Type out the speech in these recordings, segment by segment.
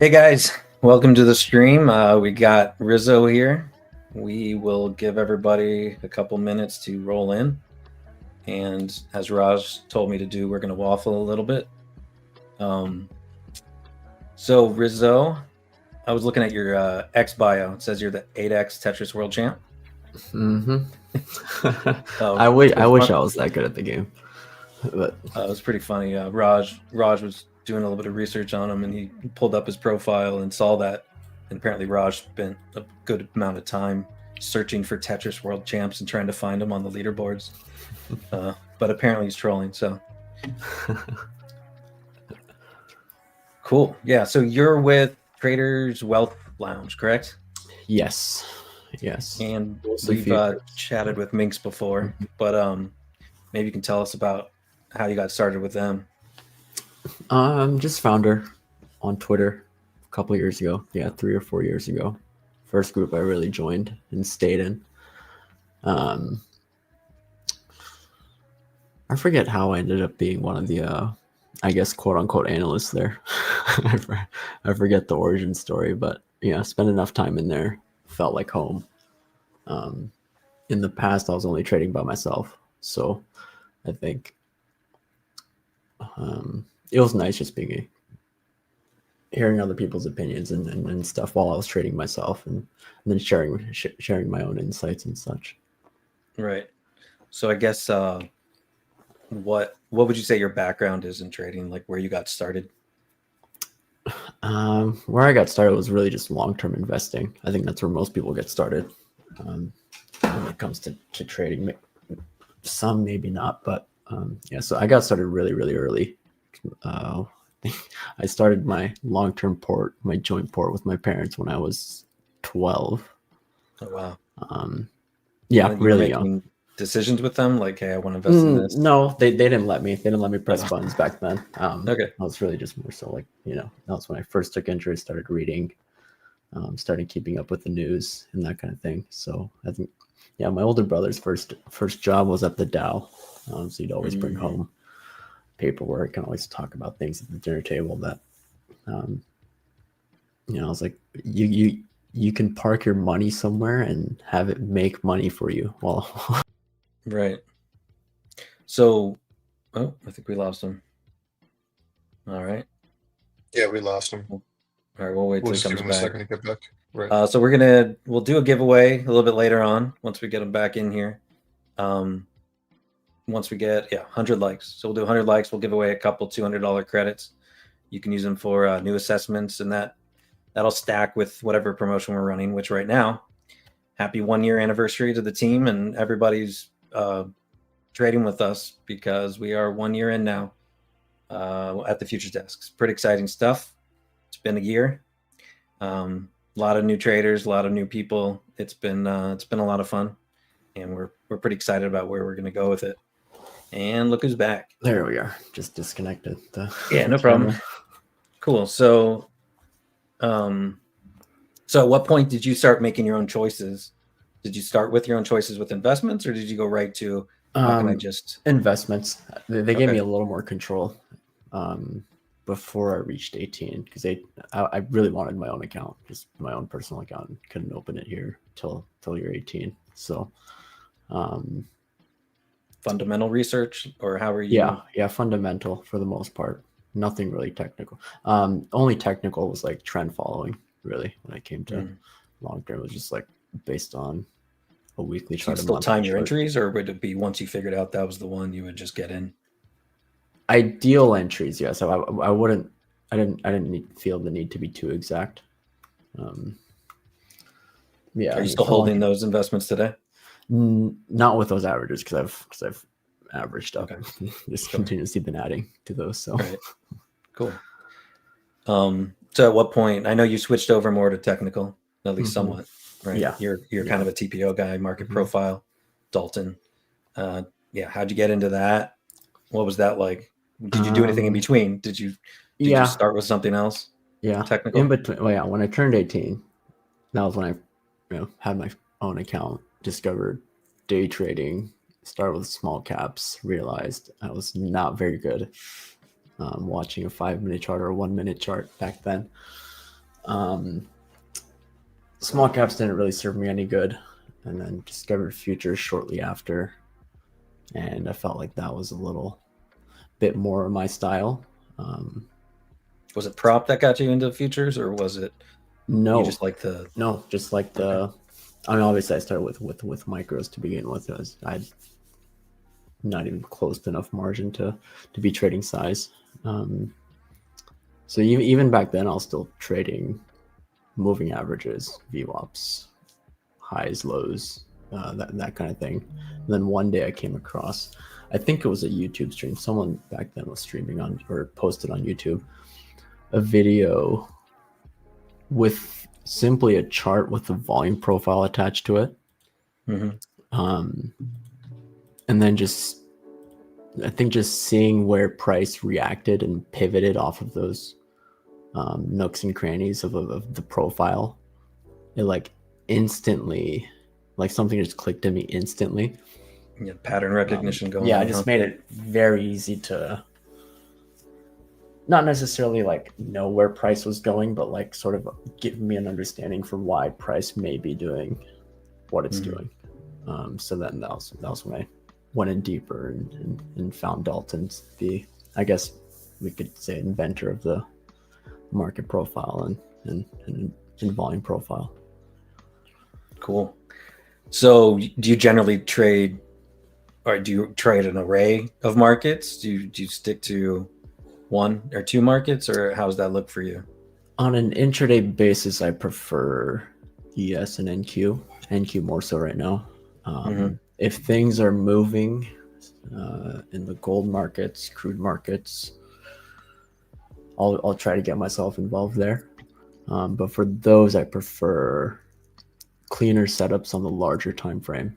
Hey guys, welcome to the stream. We got Rizzo here. We will give everybody a couple minutes to roll in. And as Raj told me to do, we're going to waffle a little bit. So Rizzo, I was looking at your X bio. It says you're the 8X Tetris World Champ. I wish I was that good at the game. But it was pretty funny. Raj was doing a little bit of research on him, and he pulled up his profile and saw that. And apparently, Raj spent a good amount of time searching for Tetris World Champs and trying to find them on the leaderboards. But apparently, he's trolling. So cool. Yeah. So you're with Traders Wealth Lounge, correct? Yes. And we've chatted with Minx before, but maybe you can tell us about how you got started with them. Just found her on Twitter a couple of years ago. Yeah, 3 or 4 years ago. First group I really joined and stayed in. I forget how I ended up being one of the, I guess, quote unquote analysts there. I forget the origin story, but yeah, spent enough time in there. Felt like home. In the past, I was only trading by myself. So I think it was nice just hearing other people's opinions and stuff while I was trading myself, and then sharing my own insights and such. Right. So I guess what would you say your background is in trading, like where you got started? Where I got started was really just long-term investing. I think that's where most people get started when it comes to trading. Some maybe not, but yeah. So I got started really, really early. I started my long-term port, my joint port with my parents when I was 12. Oh wow. Yeah, really young. Decisions with them, like, hey, I want to invest in this? No, they didn't let me. They didn't let me press buttons back then. Okay. I was really just more so like, that was when I first took interest, started reading, started keeping up with the news and that kind of thing. So I think, yeah, my older brother's first job was at the Dow. So he'd always bring home paperwork and always talk about things at the dinner table that, I was like, you can park your money somewhere and have it make money for you. Well, right. So, I think we lost him. All right. Yeah, we lost him. All right, we'll wait till he comes back. A second to get back. Right. So we'll do a giveaway a little bit later on once we get him back in here. Once we get 100 likes, so we'll do 100 likes. We'll give away a couple $200 credits. You can use them for new assessments, and that'll stack with whatever promotion we're running. Which right now, happy 1 year anniversary to the team, and everybody's trading with us because we are 1 year in now at the futures desks. Pretty exciting stuff. It's been a year. A lot of new traders, a lot of new people. It's been a lot of fun, and we're pretty excited about where we're going to go with it. And look who's back. There we are. Just disconnected. Yeah, no problem. Cool. So, so at what point did you start making your own choices? Did you start with your own choices with investments, or did you go right to how can I just investments? They gave me a little more control before I reached 18 because I really wanted my own account, just my own personal account. Couldn't open it here till you're 18. So fundamental research, or how are you? Yeah, fundamental for the most part. Nothing really technical. Only technical was like trend following, really, when it came to long term. It was just like based on a weekly chart. So you still time your entries, or would it be once you figured out that was the one you would just get in? Ideal entries, yes. So I didn't feel the need to be too exact. Yeah. Are you still holding those investments today? Not with those averages, because I've averaged up. Okay. Just continuously been adding to those. So right. Cool. So at what point? I know you switched over more to technical, at least somewhat, right? Yeah. You're kind of a TPO guy, market profile, Dalton. How'd you get into that? What was that like? Did you do anything in between? Did you start with something else? Yeah. Technical. In between. Well, yeah. When I turned 18, that was when I, had my own account, discovered day trading, started with small caps, realized I was not very good watching a 5-minute chart or a 1-minute chart back then. Small caps didn't really serve me any good, and then discovered futures shortly after, and I felt like that was a little bit more of my style. Was it prop that got you into futures, or was it No, you just like the no, just like the. I mean, obviously, I started with micros to begin with. I'd not even close to enough margin to be trading size. So even back then, I was still trading moving averages, VWAPs, highs, lows, that kind of thing. And then one day I came across, I think it was a YouTube stream. Someone back then was streaming on or posted on YouTube a video with simply a chart with a volume profile attached to it. And then I think just seeing where price reacted and pivoted off of those nooks and crannies of the profile, it like instantly, like something just clicked in me instantly. Yeah, pattern recognition going on. Yeah, I just made it very easy to not necessarily like know where price was going, but like sort of give me an understanding for why price may be doing what it's doing. So then that was when I went in deeper and found Dalton's the, I guess we could say, inventor of the market profile and volume profile. Cool. So do you generally trade, or do you trade an array of markets? Do you stick to one or two markets, or how does that look for you? On an intraday basis, I prefer ES and NQ. NQ more so right now. If things are moving in the gold markets, crude markets, I'll try to get myself involved there. But for those, I prefer cleaner setups on the larger time frame,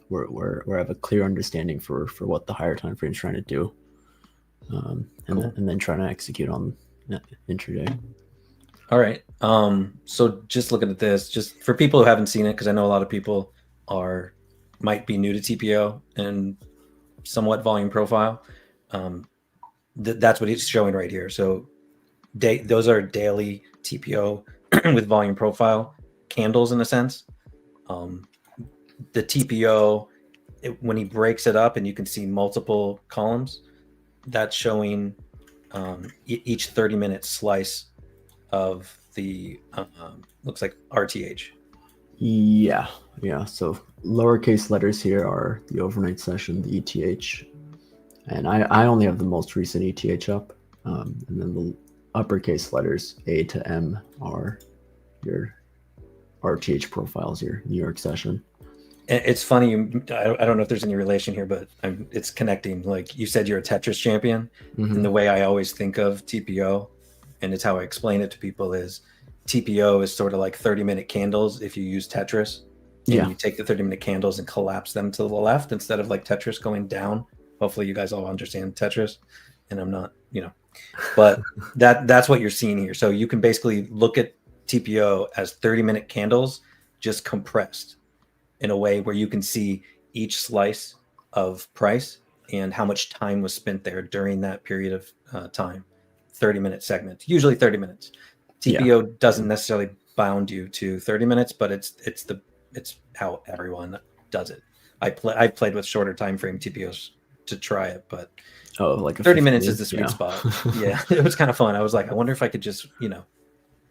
where I have a clear understanding for what the higher time frame is trying to do, and then trying to execute on intraday. All right. So just looking at this, just for people who haven't seen it, because I know a lot of people might be new to TPO and somewhat volume profile. That's what it's showing right here. So those are daily TPO with volume profile candles in a sense. The TPO, when he breaks it up and you can see multiple columns, that's showing each 30-minute slice of the looks like RTH. Yeah. So lowercase letters here are the overnight session, the ETH, and I only have the most recent ETH up, and then the uppercase letters A to M are your RTH profiles, your New York session. It's funny. I don't know if there's any relation here, but it's connecting. Like you said, you're a Tetris champion, and the way I always think of TPO, and it's how I explain it to people, is TPO is sort of like 30-minute candles if you use Tetris. And you take the 30-minute candles and collapse them to the left instead of like Tetris going down. Hopefully you guys all understand Tetris, and I'm not, but that's what you're seeing here. So you can basically look at TPO as 30-minute candles just compressed in a way where you can see each slice of price and how much time was spent there during that period of time. 30-minute segment, usually 30 minutes. TPO doesn't necessarily bound you to 30 minutes, but it's how everyone does it. I've played with shorter time frame TPOs to try it, but like 30 minutes is the sweet spot. Yeah, it was kind of fun. I was like, I wonder if I could just, if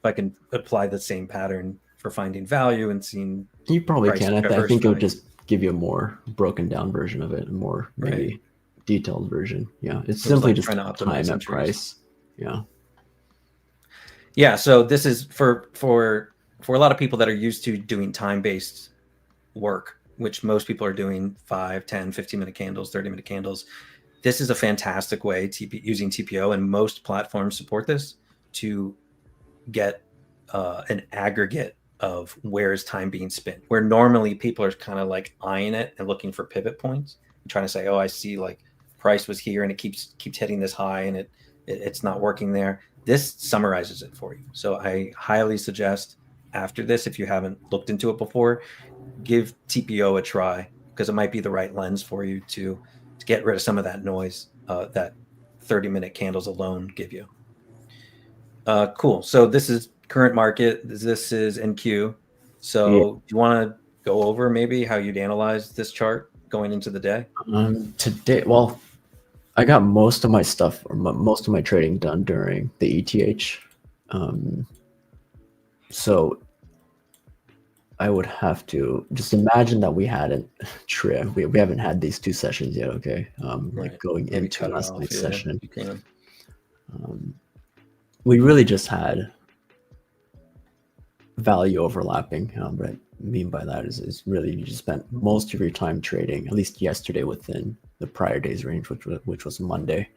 I can apply the same pattern for finding value and seeing. You probably can. I think it would just give you a more broken down version of it, a more maybe detailed version. Yeah, it's simply just time at price. Yeah. So this is for a lot of people that are used to doing time-based work, which most people are doing 5, 10, 15-minute candles, 30-minute candles. This is a fantastic way using TPO, and most platforms support this, to get an aggregate of where is time being spent, where normally people are kind of like eyeing it and looking for pivot points and trying to say, oh, I see like price was here and it keeps hitting this high and it's not working there. This summarizes it for you. So I highly suggest after this, if you haven't looked into it before, give TPO a try, because it might be the right lens for you to get rid of some of that noise that 30-minute candles alone give you. Cool. So this is current market. This is NQ. So Yeah. do you want to go over maybe how you'd analyze this chart going into the day? Today, well, I got most of my stuff or most of my trading done during the ETH. So I would have to just imagine that we hadn't we haven't had these 2 sessions yet. Okay. Right. Like going Maybe into cut it last off, night's yeah, session. you can. We really just had value overlapping. What I mean by that is really you just spent most of your time trading, at least yesterday, within the prior day's range, which was Monday.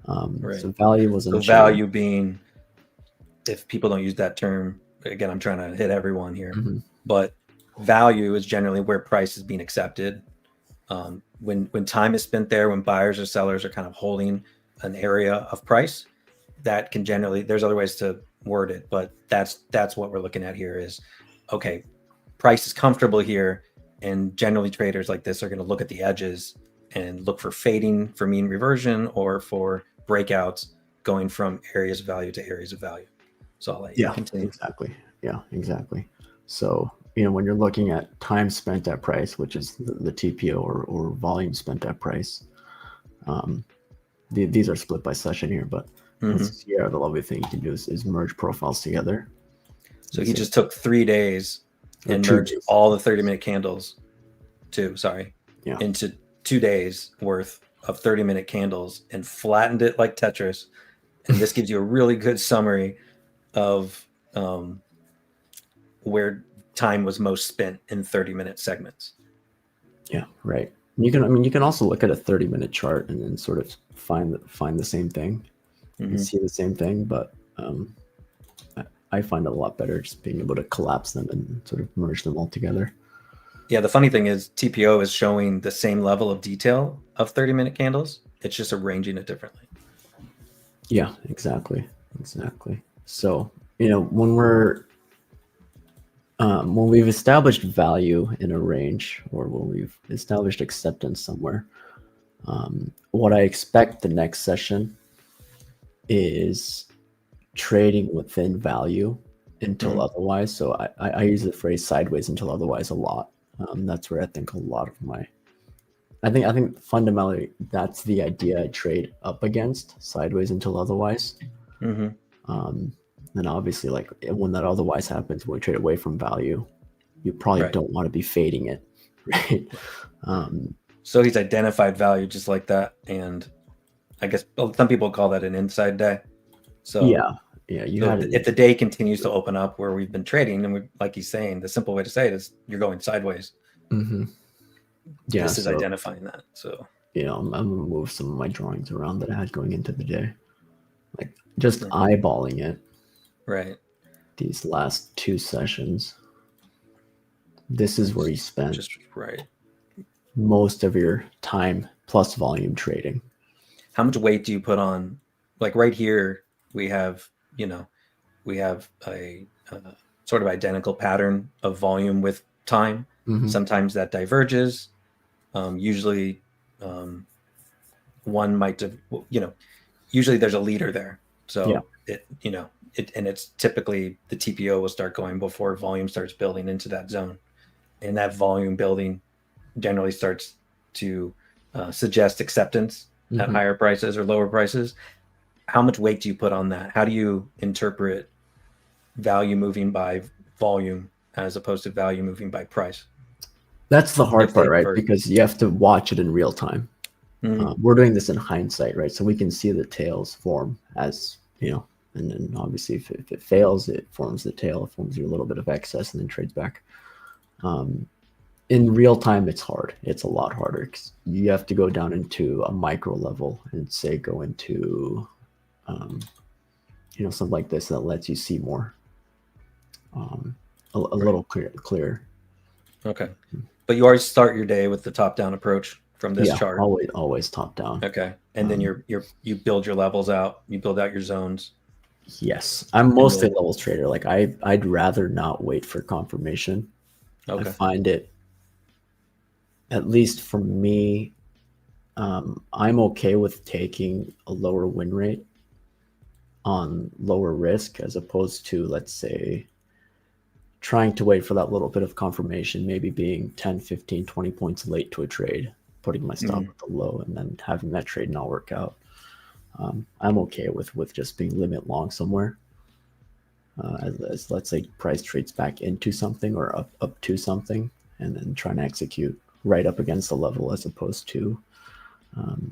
Right. So value was So unchanged. value being, if people don't use that term, again, I'm trying to hit everyone here, but value is generally where price is being accepted. When time is spent there, when buyers or sellers are kind of holding an area of price, that can generally, there's other ways to word it, but that's what we're looking at here is, okay, price is comfortable here, and generally traders like this are going to look at the edges and look for fading for mean reversion or for breakouts going from areas of value to areas of value. So I'll let you continue. Exactly. Yeah, exactly. So, when you're looking at time spent at price, which is the TPO or volume spent at price, these are split by session here, but the lovely thing you can do is merge profiles together. So he just took 3 days and merged all the 30-minute candles into 2 days worth of 30-minute candles and flattened it like Tetris. And this gives you a really good summary of where time was most spent in 30-minute segments. Yeah, right. You can also look at a 30-minute chart and then sort of find the same thing and see the same thing, but I find it a lot better just being able to collapse them and sort of merge them all together. Yeah, the funny thing is TPO is showing the same level of detail of 30-minute candles. It's just arranging it differently. Yeah, exactly. So, when we've established value in a range, or when we've established acceptance somewhere, what I expect the next session is trading within value until otherwise. So I use the phrase sideways until otherwise a lot. That's where I think a lot of I think fundamentally that's the idea I trade up against, sideways until otherwise. And obviously, like when that otherwise happens, when we trade away from value, you probably don't want to be fading it, right? So he's identified value just like that, and I guess some people call that an inside day. So yeah, if the day continues to open up where we've been trading, and like he's saying, the simple way to say it is you're going sideways. Yeah, this is identifying that. So I'm gonna move some of my drawings around that I had going into the day, like just eyeballing it. Right. These last 2 sessions, this is where you spent most of your time plus volume trading. How much weight do you put on, like right here, we have a sort of identical pattern of volume with time. Sometimes that diverges. Usually one might have, usually there's a leader there. So and it's typically the TPO will start going before volume starts building into that zone. And that volume building generally starts to suggest acceptance at higher prices or lower prices. How much weight do you put on that? How do you interpret value moving by volume as opposed to value moving by price? That's the hard part, right? Because you have to watch it in real time. We're doing this in hindsight, right? So we can see the tails form as, and then obviously if it fails, it forms the tail, it forms a little bit of excess and then trades back. In real time, it's hard. It's a lot harder because you have to go down into a micro level and say go into, something like this that lets you see more, a little clearer. Okay, but you always start your day with the top-down approach from this chart. Always top down. Okay, and then you build your levels out. You build out your zones. Yes, I'm mostly a levels trader. Like I'd rather not wait for confirmation. Okay. I find it, at least for me, I'm okay with taking a lower win rate on lower risk as opposed to, let's say, trying to wait for that little bit of confirmation, maybe being 10, 15, 20 points late to a trade, putting my stop at the low and then having that trade not work out. I'm okay with just being limit long somewhere. As let's say price trades back into something or up to something, and then trying to execute right up against the level as opposed to.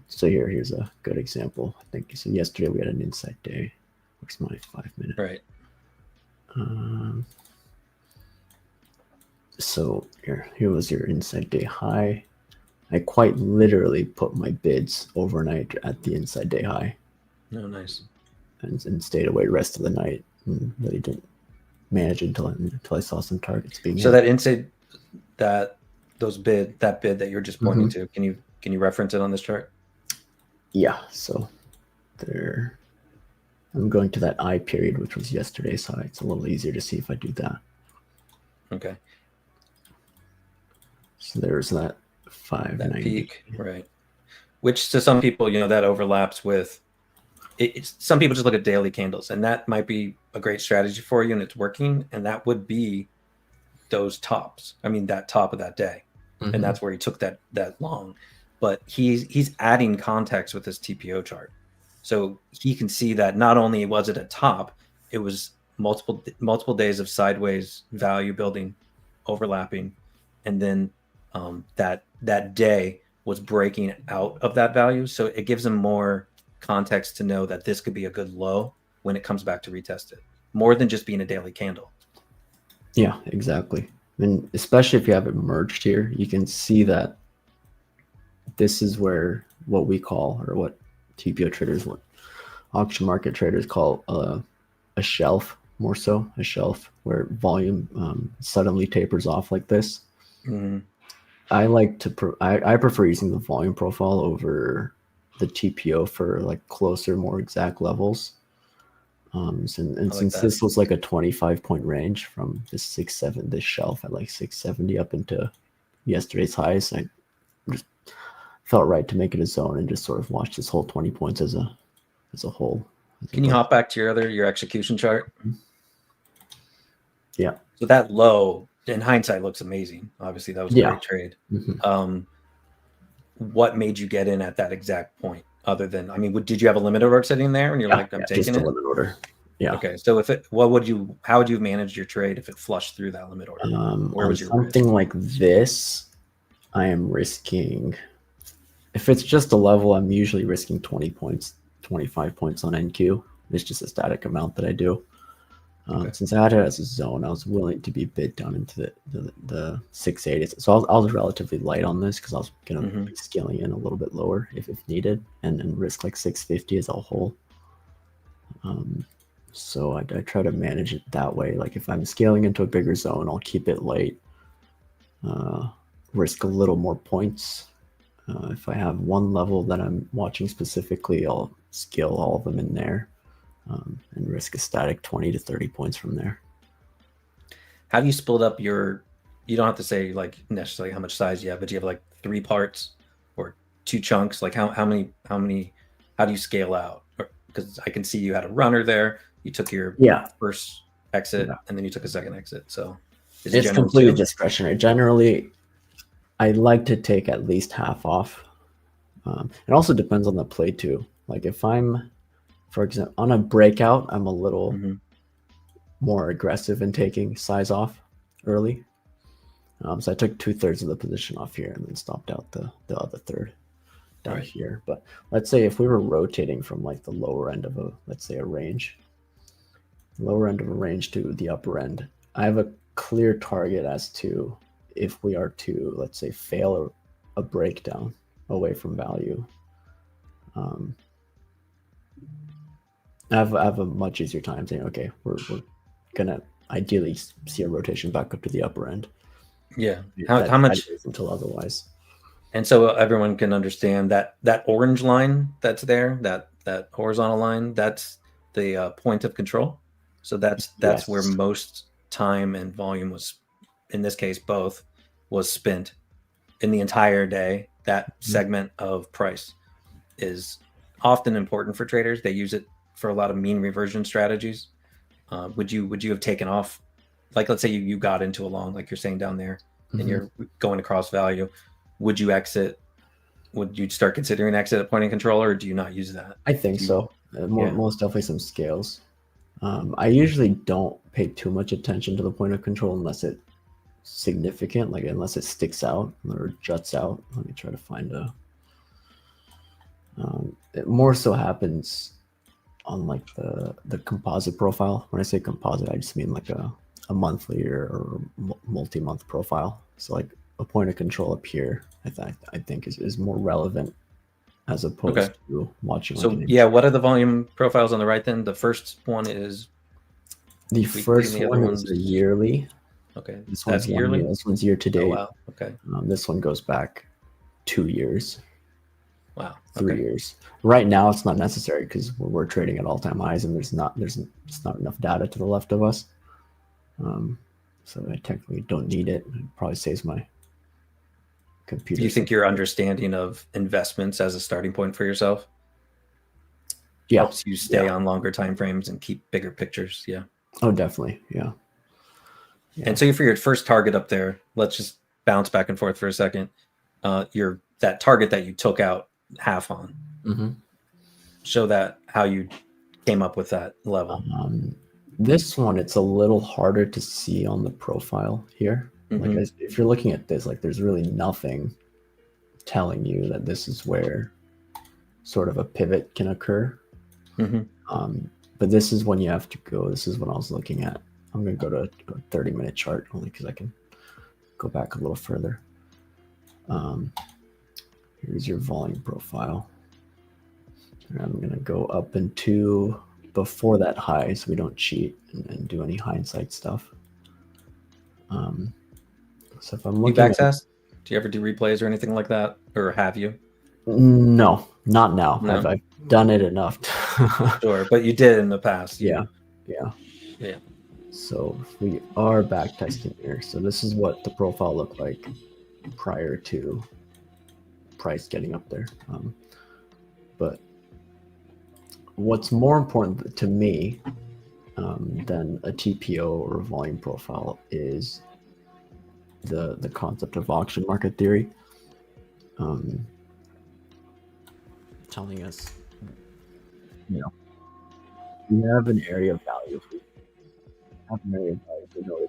So here's a good example. I think so. Yesterday we had an inside day. Where's my 5 minute? Right. So here was your inside day high. I quite literally put my bids overnight at the inside day high. Oh, nice. And stayed away the rest of the night. And really didn't manage until I saw some targets being so hit. That inside that bid that you're just pointing to, can you reference it on this chart? Yeah, so there I'm going to that I period, which was yesterday's high. It's a little easier to see if I do that. Okay. So there's that 590. That peak, right? Which to some people, that overlaps with some people just look at daily candles, and that might be a great strategy for you, and it's working. And that would be those tops. I mean, that top of that day, and that's where he took that long. But he's adding context with this TPO chart, so he can see that not only was it a top, it was multiple days of sideways value building, overlapping, and then that day was breaking out of that value. So it gives him more context to know that this could be a good low when it comes back to retest it, more than just being a daily candle. Yeah, exactly. And especially if you have it merged here, you can see that this is where what we call, or what TPO traders, what auction market traders call a shelf, more so a shelf where volume suddenly tapers off like this. I like to I prefer using the volume profile over the TPO for like closer, more exact levels. Since this was like a 25 point range from this 6-7, this shelf at like 670 up into yesterday's highs, I just felt right to make it a zone and just sort of watch this whole 20 points as a whole. Can you hop back to your execution chart? Yeah. So that low, in hindsight, looks amazing. Obviously, that was a great trade. What made you get in at that exact point? Other than, did you have a limit order sitting there and you're like, I'm taking just a limit order. Yeah. Okay. So how would you have managed your trade if it flushed through that limit order? Where was your something risk? Like this, I am risking, if it's just a level, I'm usually risking 20 points, 25 points on NQ. It's just a static amount that I do. Since I had it as a zone, I was willing to be bid down into the 680s. So I was relatively light on this because I was going to be scaling in a little bit lower if needed, and then risk like 650 as a whole. So I try to manage it that way. Like if I'm scaling into a bigger zone, I'll keep it light, risk a little more points. If I have one level that I'm watching specifically, I'll scale all of them in there. And risk a static 20 to 30 points from there. How do you split up you don't have to say like necessarily how much size you have, but you have like 3 parts or 2 chunks? Like how do you scale out? Because I can see you had a runner there. You took your first exit and then you took a second exit. So it's completely discretionary. Generally, I like to take at least half off. It also depends on the play too. Like if I'm, for example, on a breakout, I'm a little more aggressive in taking size off early. So I took 2/3 of the position off here and then stopped out the other third down here. But let's say if we were rotating from like the lower end of let's say a range to the upper end, I have a clear target as to if we are to, let's say, fail a breakdown away from value. I have a much easier time saying, okay, we're gonna ideally see a rotation back up to the upper end. Yeah. How much until otherwise? And so everyone can understand that orange line that's there, that horizontal line, that's the point of control. So that's where most time and volume was, in this case, both, was spent in the entire day. That segment of price is often important for traders. They use it for a lot of mean reversion strategies, would you have taken off? Like, let's say you got into a long, like you're saying down there, and you're going across value. Would you exit? Would you start considering exit at point and control, or do you not use that? I think so. Most definitely some scales. I usually don't pay too much attention to the point of control unless it's significant, like unless it sticks out or juts out. Let me try to find a. It more so happens on like the composite profile. When I say composite, I just mean like a monthly or multi-month profile. So like a point of control up here, I think is more relevant as opposed to watching. So what are the volume profiles on the right then? The first one is the first one is a yearly. Okay, this one's yearly. This one's year to date. Oh, wow. Okay. This one goes back 2 years. Wow. 3 years. Right now, it's not necessary because we're trading at all-time highs, and there's just not enough data to the left of us. So I technically don't need it. It probably saves my computer. Do you think your understanding of investments as a starting point for yourself helps you stay on longer time frames and keep bigger pictures? Yeah. Oh, definitely. Yeah. And so for your first target up there, let's just bounce back and forth for a second. That target that you took out half on. Show that how you came up with that level. This one, it's a little harder to see on the profile here. Like if you're looking at this, like there's really nothing telling you that this is where sort of a pivot can occur. But this is when you have to go. This is what I was looking at. I'm going to go to a 30-minute chart only because I can go back a little further. Here's your volume profile. And I'm going to go up into before that high so we don't cheat and do any hindsight stuff. So if I'm looking at backtest, do you ever do replays or anything like that, or have you? No, not now. No? I've done it enough. Sure, but you did in the past. Yeah. So we are back testing here. So this is what the profile looked like prior to price getting up there. But what's more important to me than a TPO or a volume profile is the concept of auction market theory, telling us, we have an area of value. We have an area of value. We know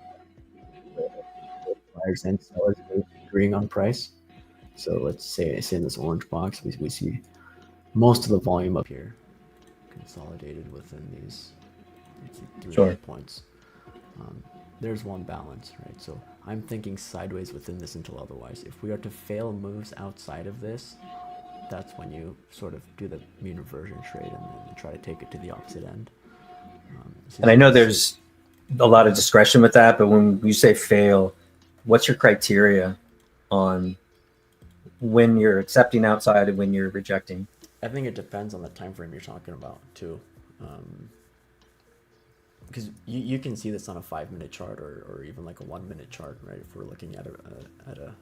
that buyers and sellers are agreeing on price. So let's say in this orange box, we see most of the volume up here consolidated within these 3 points. There's one balance, right? So I'm thinking sideways within this until otherwise. If we are to fail moves outside of this, that's when you sort of do the mean reversion trade and then try to take it to the opposite end. And I know there's a lot of discretion with that, but when you say fail, what's your criteria on when you're accepting outside and when you're rejecting? I think it depends on the time frame you're talking about too. Because you can see this on a 5-minute chart or even like a 1-minute chart, right? If we're looking at a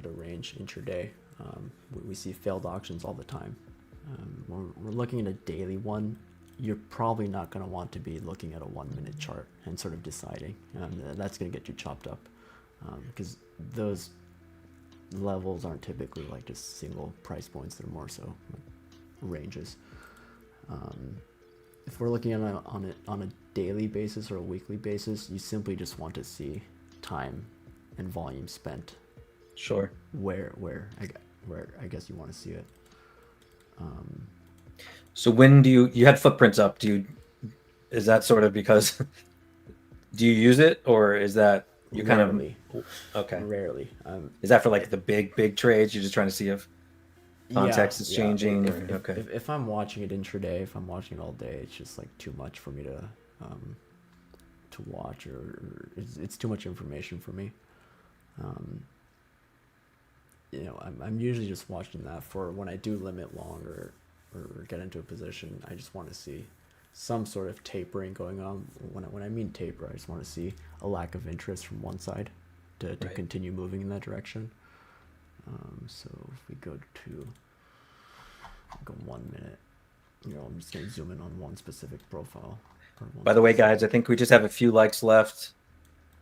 range intraday, we see failed auctions all the time. When we're looking at a daily one, you're probably not going to want to be looking at a 1-minute chart and sort of deciding. That's going to get you chopped up because those levels aren't typically like just single price points. They're more so like ranges. If we're looking at it on a daily basis or a weekly basis, you simply just want to see time and volume spent. Sure. Where I guess you want to see it. So when do you had footprints up? Is that sort of because do you use it, or is that you rarely. Kind of okay? Rarely. Is that for like the big trades? You're just trying to see if context is changing. If I'm watching it intraday, if I'm watching it all day, it's just like too much for me to watch, or it's too much information for me. I'm usually just watching that for when I do limit long or get into a position. I just want to see some sort of tapering going on. When I mean taper, I just want to see a lack of interest from one side to continue moving in that direction. So if we go to like a 1 minute, I'm just gonna zoom in on one specific profile. By the way, guys, I think we just have a few likes left,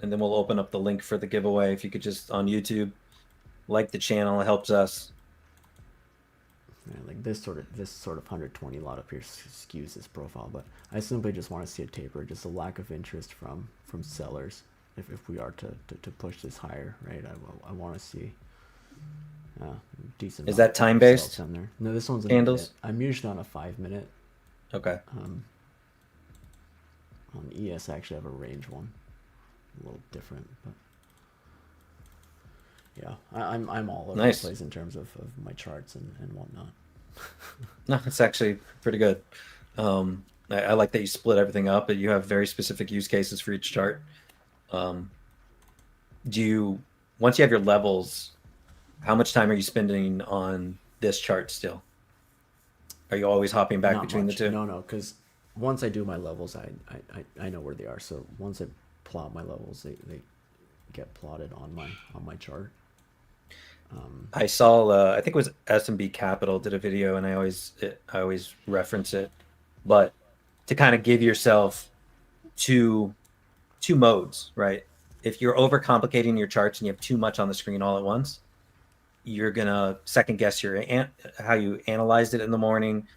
and then we'll open up the link for the giveaway. If you could just on YouTube like the channel, it helps us. Yeah, like this sort of 120 lot up here skews this profile, but I simply just want to see a taper, just a lack of interest from sellers. If we are to push this higher, right? I want to see decent. Is that time based? On there. No, this one's a candles. Minute. I'm usually on a 5 minute. Okay. On ES, I actually have a range one, a little different, but yeah, I'm all over the place in terms of my charts and whatnot. No, it's actually pretty good. I like that you split everything up, but you have very specific use cases for each chart. Once you have your levels, how much time are you spending on this chart still? Are you always hopping back between the two? No, because once I do my levels, I know where they are. So once I plot my levels, they get plotted on my chart. I saw, I think it was SMB Capital did a video, and I always reference it, but to kind of give yourself two modes, right? If you're overcomplicating your charts and you have too much on the screen all at once, you're gonna second guess how you analyzed it in the morning.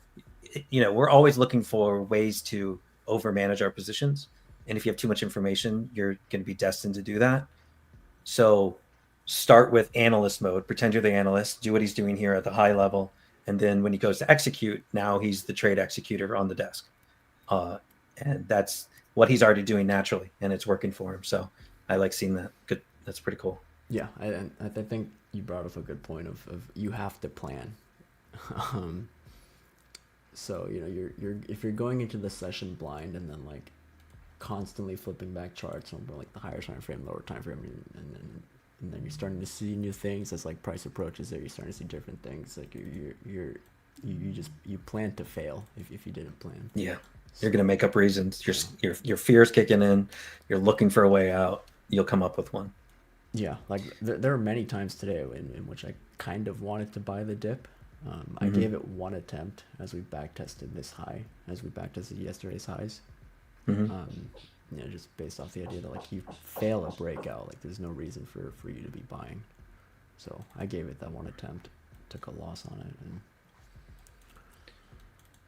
We're always looking for ways to overmanage our positions, and if you have too much information, you're going to be destined to do that. So start with analyst mode, pretend you're the analyst, do what he's doing here at the high level, and then when he goes to execute, now he's the trade executor on the desk, and that's what he's already doing naturally, and it's working for him. So I like seeing that. Good, that's pretty cool. Yeah, I think you brought up a good point of you have to plan. So you're if you're going into the session blind and then like constantly flipping back charts over like the higher time frame, lower time frame, and then you're starting to see new things as like price approaches there. You're starting to see different things. Like you plan to fail if you didn't plan. Yeah, you're gonna make up reasons. Your fear's kicking in. You're looking for a way out. You'll come up with one. Yeah, like there are many times today in which I kind of wanted to buy the dip. I gave it one attempt as we backtested this high, as we backtested yesterday's highs. Just based off the idea that like you fail a breakout, like there's no reason for you to be buying. So I gave it that one attempt, took a loss on it, and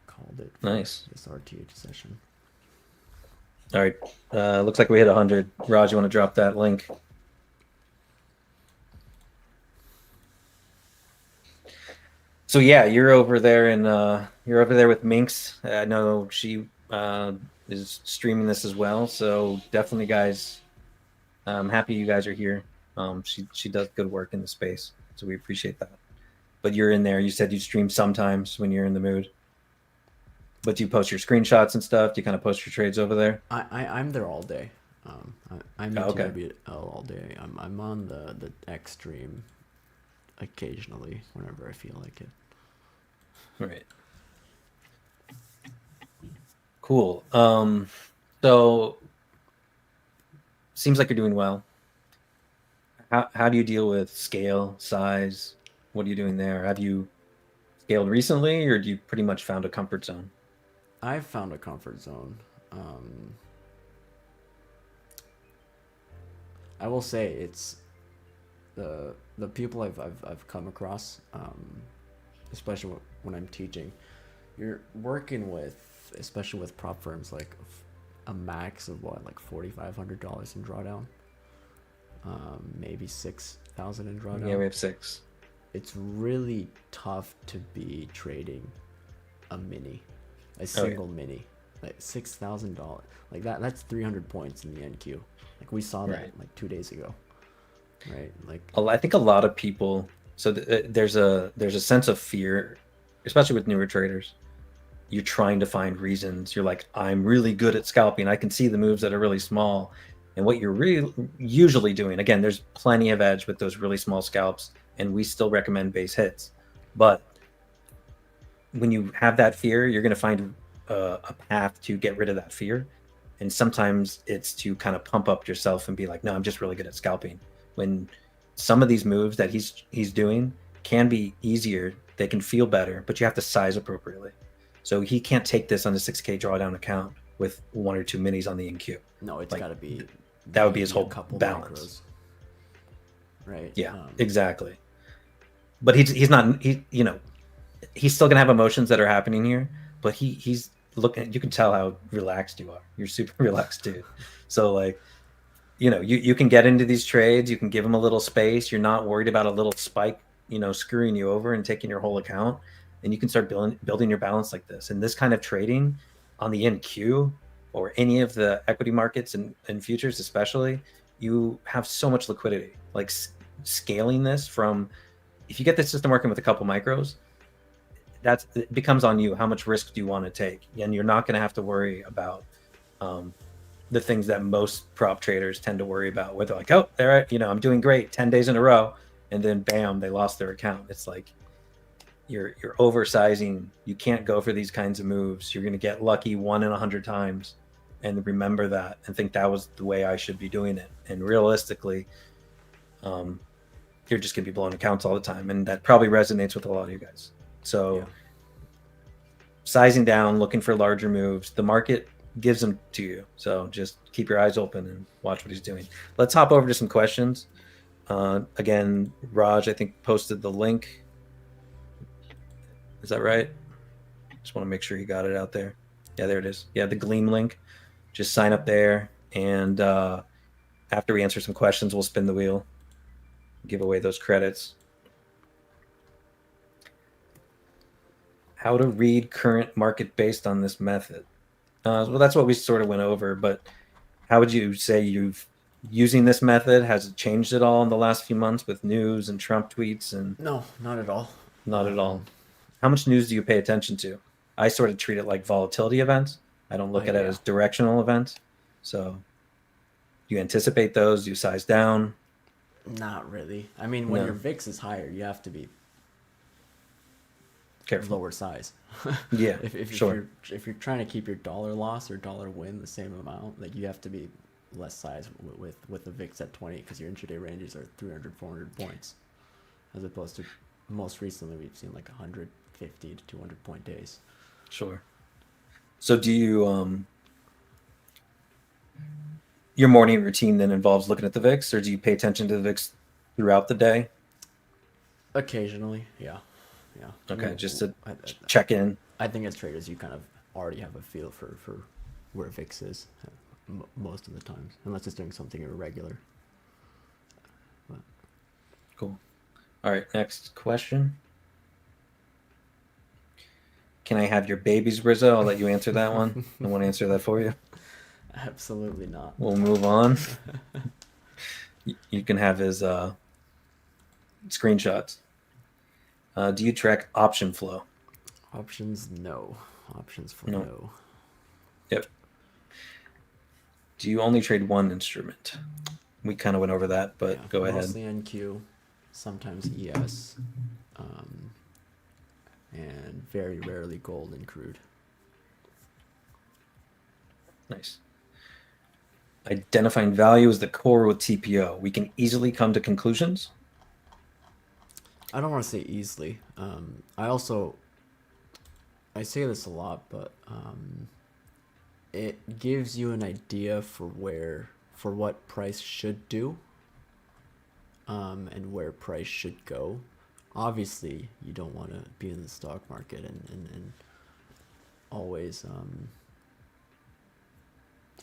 called it. Nice. This RTH session. All right, looks like we hit 100. Raj, you want to drop that link? So yeah, you're over there with Minx. I know she is streaming this as well. So definitely, guys, I'm happy you guys are here. She does good work in the space, so we appreciate that. But you're in there. You said you stream sometimes when you're in the mood. But do you post your screenshots and stuff? Do you kind of post your trades over there? I'm there all day. I'm in okay. all day. I'm on the X stream occasionally whenever I feel like it. Right. Cool. So seems like you're doing well. How do you deal with scale, size? What are you doing there? Have you scaled recently, or do you pretty much found a comfort zone? I've found a comfort zone. I will say it's the people I've come across, especially when I'm teaching. You're working with, especially with prop firms, like a max of like $4,500 in drawdown, maybe 6,000 in drawdown. Yeah, we have 6. It's really tough to be trading a mini, a single mini, like $6,000. Like that's 300 points in the NQ. Like we saw that like 2 days ago, right? Like I think a lot of people. So there's a sense of fear, especially with newer traders. You're trying to find reasons. You're like, I'm really good at scalping. I can see the moves that are really small. And what you're really usually doing, again, there's plenty of edge with those really small scalps, and we still recommend base hits. But when you have that fear, you're going to find a path to get rid of that fear. And sometimes it's to kind of pump up yourself and be like, no, I'm just really good at scalping. When some of these moves that he's doing can be easier, they can feel better, but you have to size appropriately. So he can't take this on a 6K drawdown account with 1 or 2 minis on the NQ. No, it's got to be. That would be his whole couple balance. Micros. Right. Yeah, exactly. But he's not. He's still gonna have emotions that are happening here. But he's looking. You can tell how relaxed you are. You're super relaxed, dude. So like, you can get into these trades. You can give him a little space. You're not worried about a little spike, screwing you over and taking your whole account. And you can start building your balance like this. And this kind of trading on the NQ or any of the equity markets and futures, especially, you have so much liquidity. Like scaling this from, if you get the system working with a couple micros, it becomes on you. How much risk do you want to take? And you're not going to have to worry about the things that most prop traders tend to worry about, where they're like, oh, I'm doing great 10 days in a row, and then bam, they lost their account. It's like you're oversizing. You can't go for these kinds of moves. You're going to get lucky 1 in 100 times, and remember that and think that was the way I should be doing it. And realistically, you're just going to be blowing accounts all the time, and that probably resonates with a lot of you guys. So sizing down, looking for larger moves, the market gives them to you. So just keep your eyes open and watch what he's doing. Let's hop over to some questions. Again, Raj, I think, posted the link. Is that right? Just want to make sure he got it out there. Yeah, there it is. Yeah, the Gleam link. Just sign up there. And after we answer some questions, we'll spin the wheel, give away those credits. How to read current market based on this method. Well, that's what we sort of went over, but how would you say you've using this method? Has it changed at all in the last few months with news and Trump tweets? And no, not at all. Not at all. How much news do you pay attention to? I sort of treat it like volatility events. I don't look at it as directional events. So do you anticipate those? Do you size down? Not really. I mean, when your VIX is higher, you have to be careful. Lower size. Yeah, if you're trying to keep your dollar loss or dollar win the same amount, like you have to be less size with the VIX at 20, because your intraday ranges are 300, 400 points, as opposed to most recently we've seen like 150 to 200 point days. Sure. So do you your morning routine then involves looking at the VIX, or do you pay attention to the VIX throughout the day? Occasionally, yeah. Okay, just to check in. I think as traders, you kind of already have a feel for where VIX is most of the times, unless it's doing something irregular. But. Cool. All right, next question. Can I have your babies, Rizzo? I'll let you answer that one. I won't answer that for you. Absolutely not. We'll move on. You can have his screenshots. Do you track option flow? Options, no. Options flow, no. Yep. Do you only trade one instrument? We kind of went over that, but go ahead. Mostly NQ, sometimes ES, and very rarely gold and crude. Nice. Identifying value as the core with TPO. We can easily come to conclusions. I don't want to say easily. I say this a lot, but it gives you an idea for what price should do, and where price should go. Obviously, you don't want to be in the stock market and always,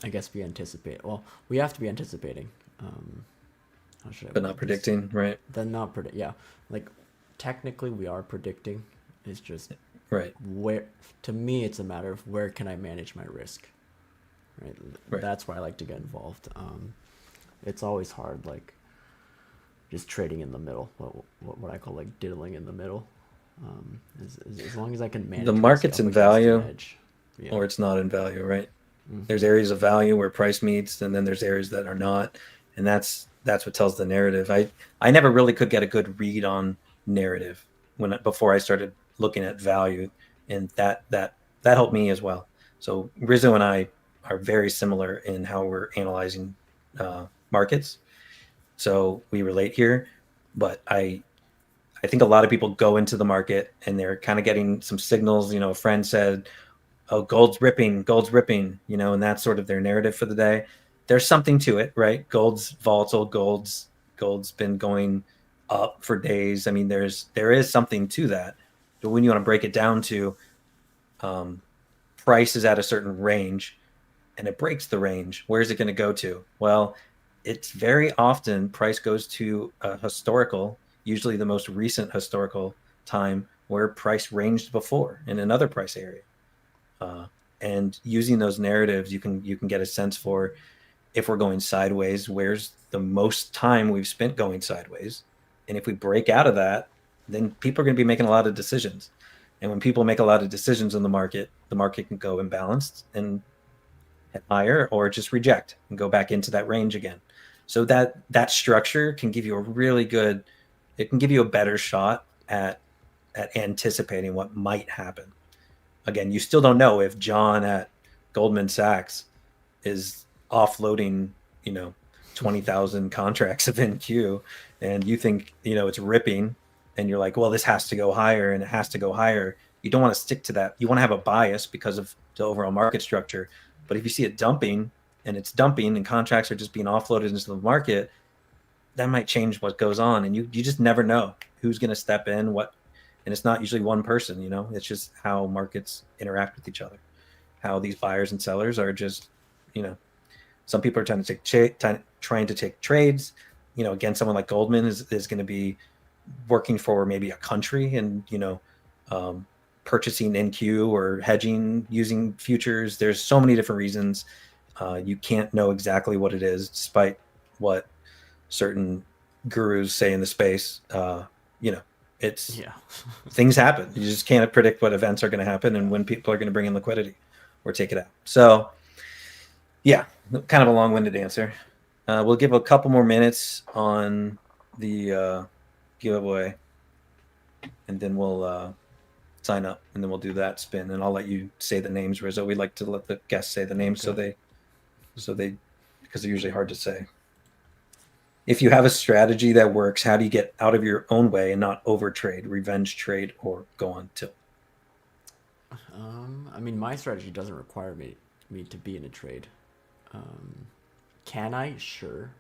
I guess, be anticipating. Well, we have to be anticipating. How should I? But not predicting, right? Then not predict. Yeah, like technically we are predicting. It's just right. Where, to me, it's a matter of where can I manage my risk. Right. That's why I like to get involved. It's always hard, like just trading in the middle. What I call like diddling in the middle. As long as I can manage the market's in value, yeah. Or it's not in value, right? Mm-hmm. There's areas of value where price meets, and then there's areas that are not, and that's what tells the narrative. I never really could get a good read on narrative before I started looking at value, and that helped me as well. So Rizzo and I are very similar in how we're analyzing markets, so we relate here. But I I think a lot of people go into the market and they're kind of getting some signals. A friend said, oh, gold's ripping, and that's sort of their narrative for the day. There's something to it, right? Gold's volatile, gold's been going up for days. I mean, there is something to that. But when you want to break it down to price is at a certain range and it breaks the range, where's it going to go to? Well, it's very often price goes to a historical, usually the most recent historical time where price ranged before in another price area. And using those narratives, you can get a sense for if we're going sideways, where's the most time we've spent going sideways. And if we break out of that, then people are going to be making a lot of decisions. And when people make a lot of decisions in the market can go imbalanced and head higher or just reject and go back into that range again. So that structure can give you it can give you a better shot at anticipating what might happen. Again, you still don't know if John at Goldman Sachs is offloading, 20,000 contracts of NQ, and you think, it's ripping, and you're like, well, this has to go higher, and it has to go higher. You don't want to stick to that. You want to have a bias because of the overall market structure. But if you see it dumping, and it's dumping, and contracts are just being offloaded into the market, that might change what goes on, and you just never know who's going to step in, what. And it's not usually one person, it's just how markets interact with each other, how these buyers and sellers are just, some people are trying to take trades, again, someone like Goldman is going to be working for maybe a country and, purchasing NQ or hedging using futures. There's so many different reasons. You can't know exactly what it is, despite what certain gurus say in the space, things happen. You just can't predict what events are going to happen and when people are going to bring in liquidity or take it out. So yeah, kind of a long-winded answer. We'll give a couple more minutes on the giveaway and then we'll sign up and then we'll do that spin and I'll let you say the names, Rizzo. We like to let the guests say the names. Okay. so they because they're usually hard to say. If you have a strategy that works, how do you get out of your own way and not overtrade, revenge trade, or go on tilt? I mean, my strategy doesn't require me to be in a trade. Can I? Sure.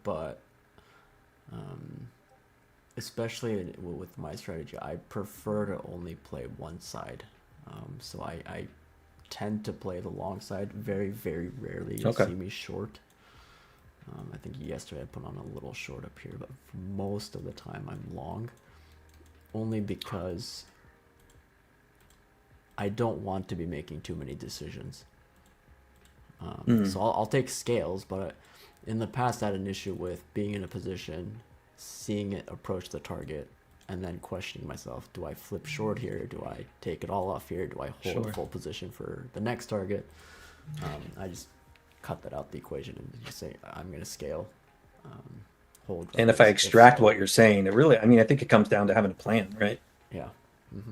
But especially with my strategy, I prefer to only play one side. So I tend to play the long side. Very, very rarely you see me short. I think yesterday I put on a little short up here, but most of the time I'm long, only because I don't want to be making too many decisions. So I'll take scales, but in the past I had an issue with being in a position, seeing it approach the target, and then questioning myself, do I flip short here? Do I take it all off here? Do I hold full position for the next target? I just cut that out the equation and just say I'm going to scale, hold. And if I extract what you're saying, I think it comes down to having a plan, right? Yeah.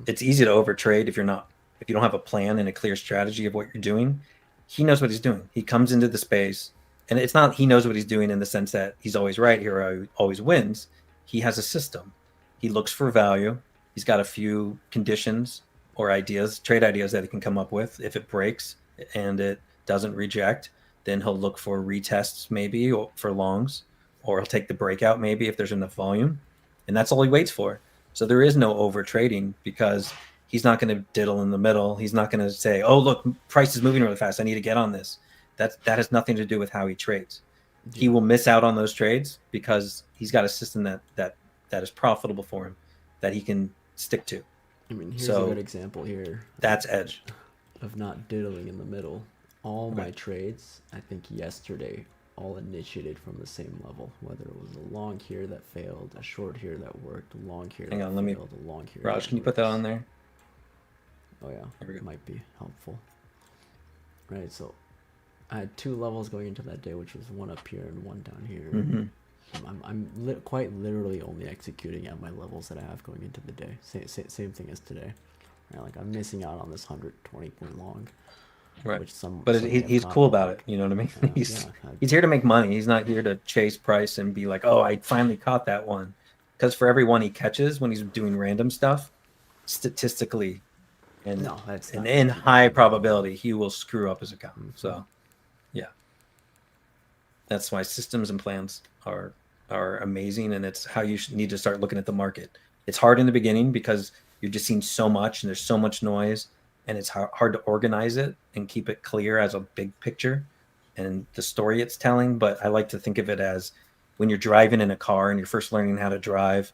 It's easy to overtrade if you don't have a plan and a clear strategy of what you're doing. He knows what he's doing. He comes into the space, and it's not he knows what he's doing in the sense that he's always right here or always wins. He has a system. He looks for value. He's got a few conditions or trade ideas that he can come up with. If it breaks and it doesn't reject, then he'll look for retests maybe or for longs, or he'll take the breakout maybe if there's enough volume. And that's all he waits for. So there is no over trading because he's not going to diddle in the middle. He's not going to say, oh, look, price is moving really fast. I need to get on this. That has nothing to do with how he trades. Yeah. He will miss out on those trades because he's got a system that is profitable for him that he can stick to. I mean, here's a good example here. That's edge. Of not diddling in the middle. All my trades, I think yesterday, all initiated from the same level. Whether it was a long here that failed, a short here that worked, a long here that failed, a long here. Raj, can you put that on there? Oh yeah, it might be helpful. Right, so I had two levels going into that day, which was one up here and one down here. Mm-hmm. I'm quite literally only executing at my levels that I have going into the day. Same thing as today. Right, like I'm missing out on this 120 point long. Right. But he's cool about it. You know what I mean? He's here to make money. He's not here to chase price and be like, oh, I finally caught that one. because for every one he catches when he's doing random stuff, statistically and in high probability, he will screw up his account. Mm-hmm. So, yeah, that's why systems and plans are amazing, and it's how you need to start looking at the market. It's hard in the beginning because you're just seeing so much and there's so much noise, and it's hard to organize it and keep it clear as a big picture and the story it's telling. But I like to think of it as when you're driving in a car and you're first learning how to drive,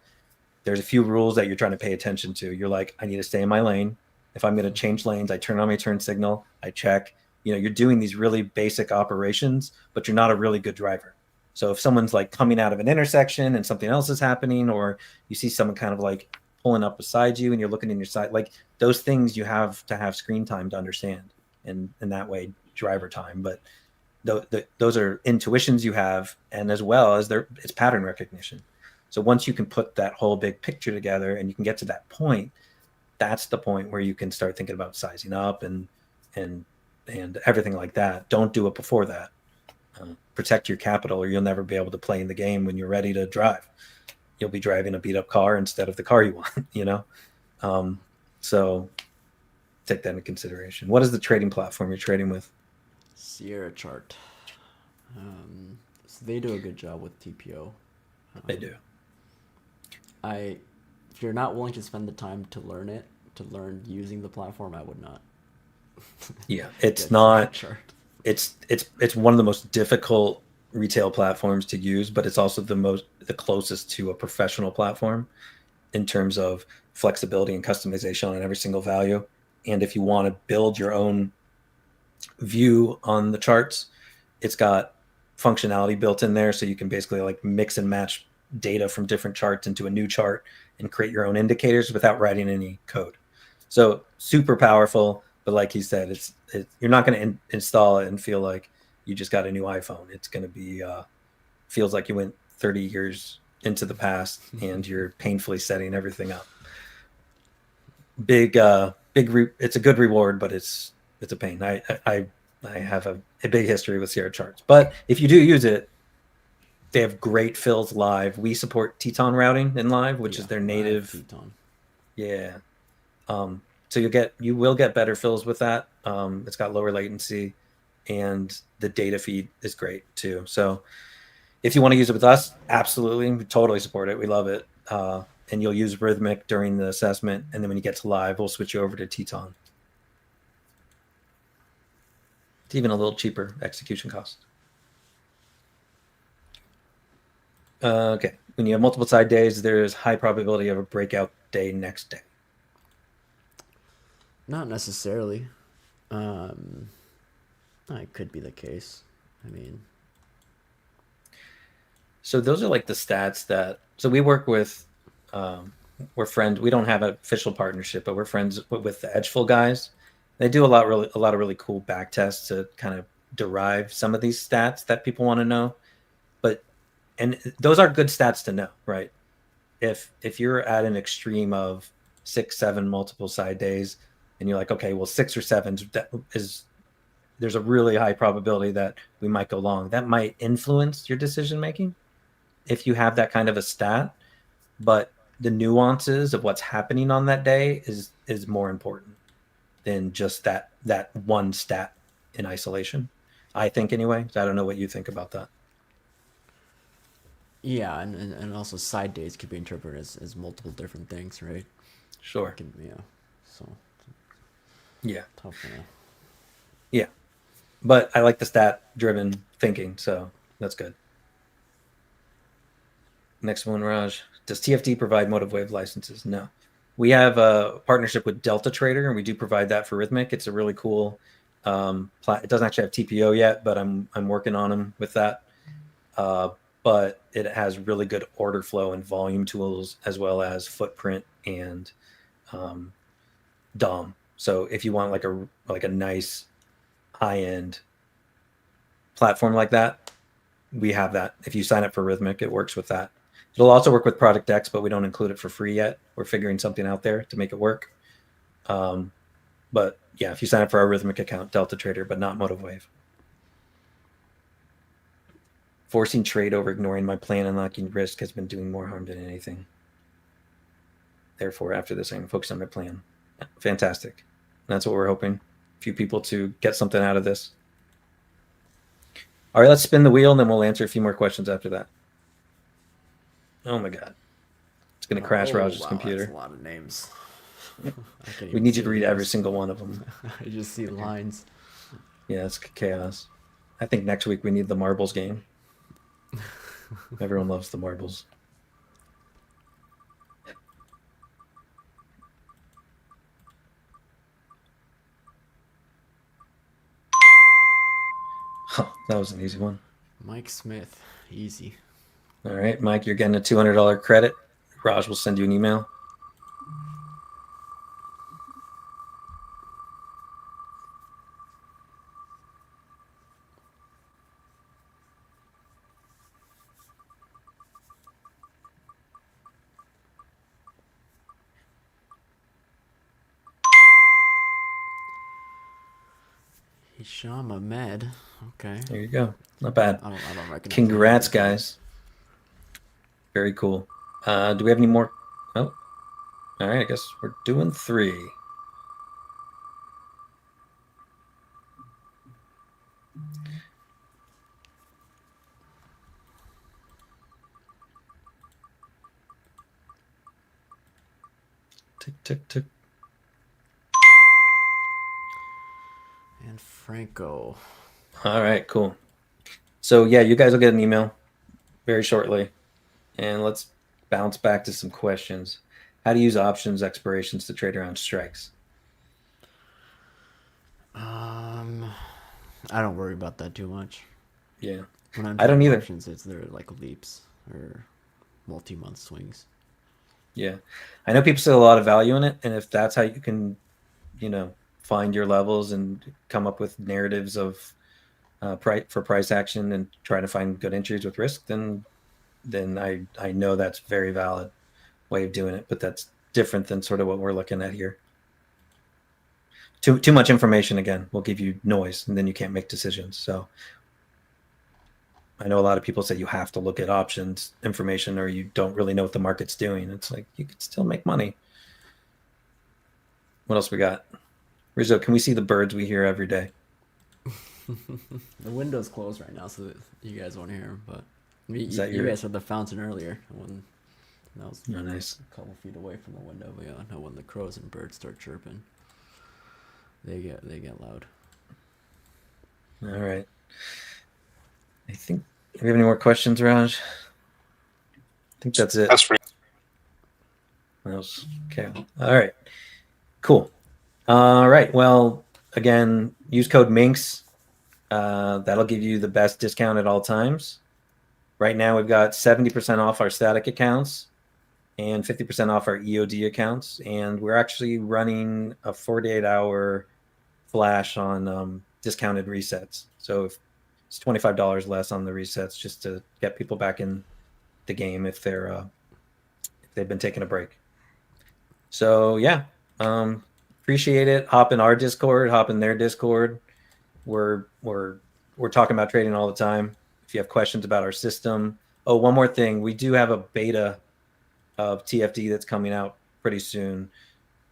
there's a few rules that you're trying to pay attention to. You're like, I need to stay in my lane. If I'm going to change lanes, I turn on my turn signal, I check. You're doing these really basic operations, but you're not a really good driver. So if someone's like coming out of an intersection and something else is happening, or you see someone kind of like pulling up beside you and you're looking in your side, like those things you have to have screen time to understand, and that way driver time. But those are intuitions you have, and as well as it's pattern recognition. So once you can put that whole big picture together and you can get to that point, that's the point where you can start thinking about sizing up and everything like that. Don't do it before that. Protect your capital, or you'll never be able to play in the game when you're ready to drive. You'll be driving a beat up car instead of the car you want, So take that into consideration. What is the trading platform you're trading with? Sierra Chart. So they do a good job with TPO. They do. If you're not willing to spend the time to learn using the platform, I would not. Yeah, it's not. It's one of the most difficult retail platforms to use, but it's also the closest to a professional platform in terms of flexibility and customization on every single value. And if you want to build your own view on the charts, it's got functionality built in there, so you can basically like mix and match data from different charts into a new chart and create your own indicators without writing any code. So super powerful, but like he said, you're not going to install it and feel like you just got a new iPhone. It's going to be feels like you went 30 years into the past and you're painfully setting everything up. It's a good reward, but it's a pain. I have a big history with Sierra Charts, but if you do use it, they have great fills live. We support Teton routing in live, which is their native. Teton. Yeah. So you will get better fills with that. It's got lower latency, and the data feed is great too. So if you want to use it with us, absolutely, we totally support it. We love it. And you'll use Rhythmic during the assessment, and then when you get to live, we'll switch you over to Teton. It's even a little cheaper execution cost. Okay. When you have multiple side days, there's high probability of a breakout day next day. Not necessarily. It could be the case. I mean, so those are like the stats that. So we work with. We're friends. We don't have an official partnership, but we're friends with the Edgeful guys. They do a lot of really cool back tests to kind of derive some of these stats that people want to know. And those are good stats to know, right? If you're at an extreme of 6, 7 multiple side days, and you're like, okay, well, 6 or 7 there's a really high probability that we might go long. That might influence your decision making if you have that kind of a stat, but the nuances of what's happening on that day is more important than just that one stat in isolation. I think anyway. So I don't know what you think about that. Yeah, and also side days could be interpreted as multiple different things, right? Sure. So. Yeah. Tough. Yeah, but I like the stat-driven thinking, so that's good. Next one, Raj. Does TFD provide motive wave licenses? No. We have a partnership with Delta Trader, and we do provide that for Rhythmic. It's a really cool. It doesn't actually have TPO yet, but I'm working on them with that. But it has really good order flow and volume tools, as well as footprint and DOM. So if you want like a nice high-end platform like that, we have that. If you sign up for Rhythmic, it works with that. It'll also work with Product X, but we don't include it for free yet. We're figuring something out there to make it work. But yeah, if you sign up for our Rhythmic account, Delta Trader, but not Motive Wave. Forcing trade over ignoring my plan and locking risk has been doing more harm than anything. therefore, after this, I can focus on my plan. Fantastic. That's what we're hoping. A few people to get something out of this. All right, let's spin the wheel, and then we'll answer a few more questions after that. Oh my God. It's going to crash Raj's computer. That's a lot of names. We need you to read every single one of them. I just see lines. Yeah, it's chaos. I think next week we need the marbles game. Everyone loves the marbles. That was an easy one. Mike Smith, easy. All right, Mike, you're getting a $200 credit. Raj will send you an email. Hisham Ahmed. Okay. There you go. Not bad. I don't recognize. Congrats, guys. Very cool. Do we have any more? Oh, all right. I guess we're doing 3. Tick, tick, tick. And Franco. All right, cool. So yeah, you guys will get an email very shortly. And let's bounce back to some questions. How to use options expirations to trade around strikes? I don't worry about that too much. Yeah. When I'm I don't either. Options, they're like leaps or multi-month swings. Yeah. I know people see a lot of value in it, and if that's how you can, find your levels and come up with narratives of price action and try to find good entries with risk, then I know that's very valid way of doing it, but that's different than sort of what we're looking at here. Too much information, again, will give you noise, and then you can't make decisions. So I know a lot of people say you have to look at options information or you don't really know what the market's doing. It's like you could still make money. What else we got? Rizzo, can we see the birds we hear every day? The window's closed right now, so that you guys won't hear them. But you guys heard the fountain earlier. When that was nice. A couple feet away from the window. But yeah, I know when the crows and birds start chirping, they get loud. All right. I think. Do we have any more questions, Raj? I think that's it. That's free. Okay. All right. Cool. All right. Well, again, use code MINX. That'll give you the best discount at all times. Right now, we've got 70% off our static accounts and 50% off our EOD accounts. And we're actually running a 48-hour flash on discounted resets. So if it's $25 less on the resets just to get people back in the game if they've been taking a break. So yeah, appreciate it. Hop in our Discord, hop in their Discord. We're talking about trading all the time. If you have questions about our system. Oh, one more thing. We do have a beta of TFD that's coming out pretty soon.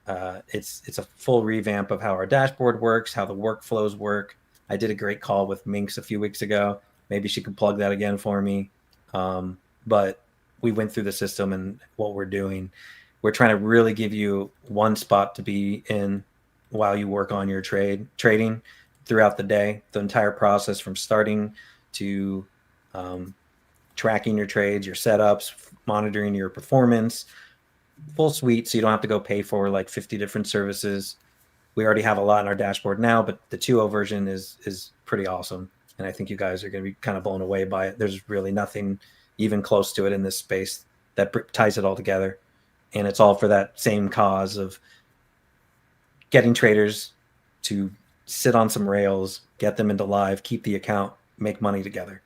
It's a full revamp of how our dashboard works, how the workflows work. I did a great call with Minx a few weeks ago. Maybe she could plug that again for me. But we went through the system and what we're doing. We're trying to really give you one spot to be in while you work on your trading throughout the day, the entire process from starting to tracking your trades, your setups, monitoring your performance, full suite. So you don't have to go pay for like 50 different services. We already have a lot in our dashboard now, but the 2.0 version is pretty awesome. And I think you guys are going to be kind of blown away by it. There's really nothing even close to it in this space that ties it all together. And it's all for that same cause of getting traders to sit on some rails, get them into live, keep the account, make money together.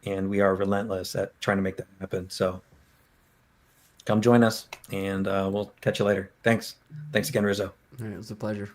And we are relentless at trying to make that happen. So come join us, and we'll catch you later. Thanks again, Rizzo. All right, it was a pleasure.